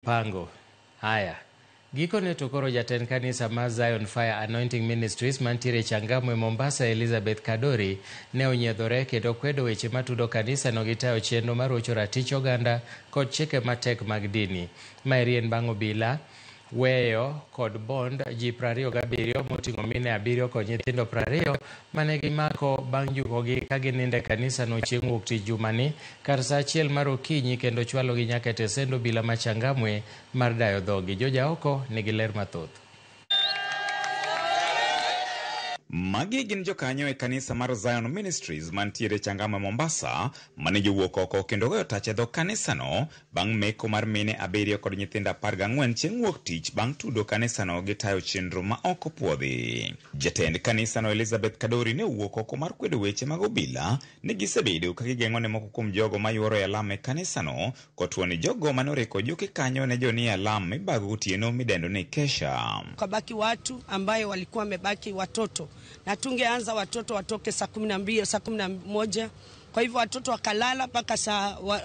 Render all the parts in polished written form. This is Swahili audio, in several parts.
Pango. Haya. Gikone to koro jatend kanisa mar Zion Fire Anointing Ministries mantiere Changamwe Mombasa Elizabeth Kadori ne onyiedhore kendo kwedo weche matudo kanisa no gitayo chenro marocho ratich oganda kod chike matek mag dini. Mairien bang' obila weyo kod bond ji 27 moting'o mine 7 kod nyithindo 20 mane gimako bang' jukogi ka gininde kanisa no chieng' wuok tich jumani kar saa 1 mar okinyi kendo chwalogi nyaka tesendo bila ma Changamwe mar dayo dhogi. Joja oko nigi ler mathoth. Magi gin jokanyo e kanisa mar Zion Ministries mantiere Changamwe Mombasa mane jowuok oko kendo goyo tach e dhog kanisa no bang' meko mar mine 7 kod nyithindo 14 chieng' wuok tich bang' tudo kanisa no gi tayo chenro ma ok opuodhi. Jatend kanisa no Elizabeth Kadori ne wuok oko mar kwedo weche mag obila ni gisebedo ka gigeng'o ne moko kuom jogo mayuoro e alam e kanisa no kotuoni jogo manoreko joki kanyo ne joni alam mibago gotieno midendo ni kesha. Kabaki watu ambayo walikuwa wamebaki watoto na tungeanza watoto watoke saa 12 saa 11. Kwa hivyo watoto wakalala mpaka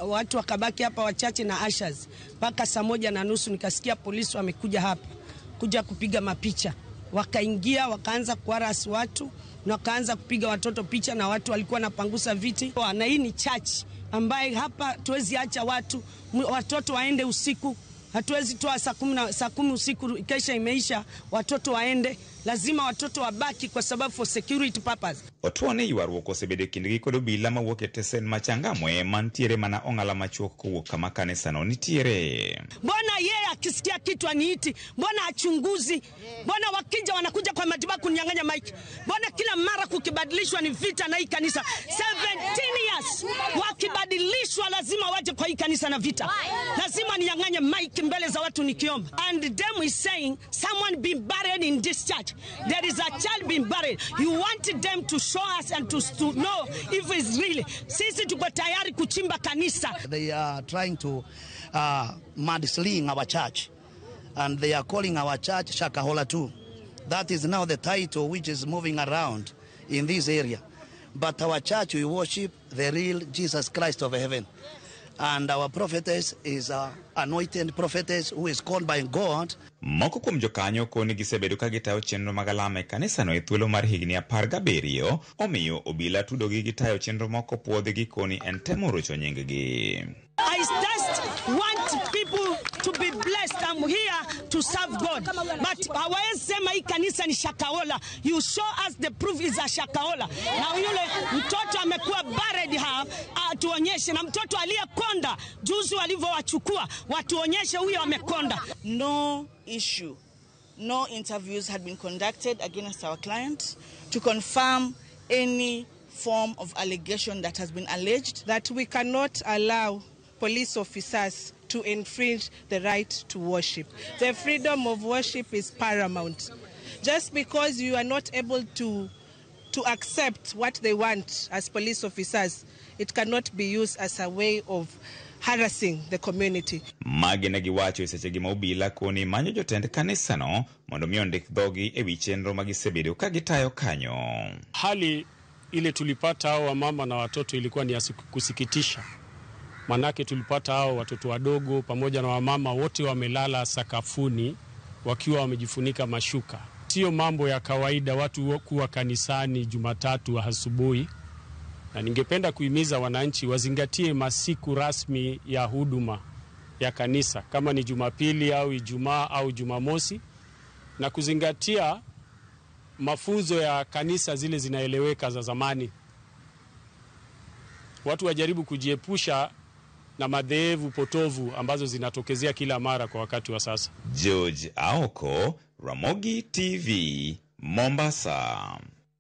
watu wakabaki hapa wachache na ashers mpaka saa 1:30 nikasikia polisi wamekuja hapa kuja kupiga mapicha. Wakaingia wakaanza kuarasi watu na wakaanza kupiga watoto picha na watu walikuwa napangusa viti. Na hii ni church ambaye hapa tuwezi acha watoto waende usiku. Hatuwezi toa saa 10 usiku kesha imeisha watoto waende. Lazima watoto wabaki kwa sababu for security purpose. Otuone ywaruok osebedo kindgi kod obila mawuok e tesen ma Changamwe mantiere mana ong'ala machuok kowuok kama kanisa no nitiere. Mbona yeye akisikia kitu aniiti? Mbona achunguzi? Mbona wakija wanakuja kwa matibabu kunyang'anya mic? Mbona kila mara kukibadilishwa ni vita na hii kanisa? 17 years wakibadilishwa lazima waje kwa hii kanisa na vita. Lazima ninyang'anye mic mbele za watu nikiomba. And them is saying someone been buried in this church. There is a child being buried. You wanted them to show us and to know if it's really. Sisi tuko tayari kuchimba kanisa. They are trying to mudsling our church, and they are calling our church Shakahola too. That is now the title which is moving around in this area. But our church, we worship the real Jesus Christ of heaven. And our prophetess is an anointed prophetess who is called by God. Moko kuom jokanyo koni gisebedo ka gitayo chenro mag alama e kanisa no e thuolo mar higni 17 omiyo obila tudo gi gitayo chenro moko puodhi gi koni en temo rocho nyinggi. I just want people to be blessed. I'm here to serve God. But hawezi sema hii kanisa ni Shakahola. You show us the proof is a Shakahola. Na yule mtoto amekuwa buried tuonyeshe, na mtoto aliyekonda juzi walivyowachukua watuonyeshe huyo amekonda. No issue, no interviews had been conducted against our client to confirm any form of allegation that has been alleged. That we cannot allow police officers to infringe the right to worship. The freedom of worship is paramount. Just because you are not able to accept what they want as police officers, it cannot be used as a way of harassing the community. Magina giwacho e seche gima obila koni manyo jotend kanisa no mondo mi ondik dhogi e wi chenro magisebedo ka gitayo kanyo. Hali ile tulipata hao wamama na watoto ilikuwa ni ya kusikitisha. Manake tulipata hao watoto wadogo pamoja na wamama wote wamelala sakafuni wakiwa wamejifunika mashuka. Sio mambo ya kawaida watu kuwa kanisani Jumatatu asubuhi. Na ningependa kuhimiza wananchi wazingatie masiku rasmi ya huduma ya kanisa kama ni Jumapili au Ijumaa au Jumamosi, na kuzingatia mafunzo ya kanisa zile zinaeleweka za zamani. Watu wajaribu kujiepusha na madhehebu potovu ambazo zinatokezea kila mara kwa wakati wa sasa. George Aoko, Ramogi TV, Mombasa.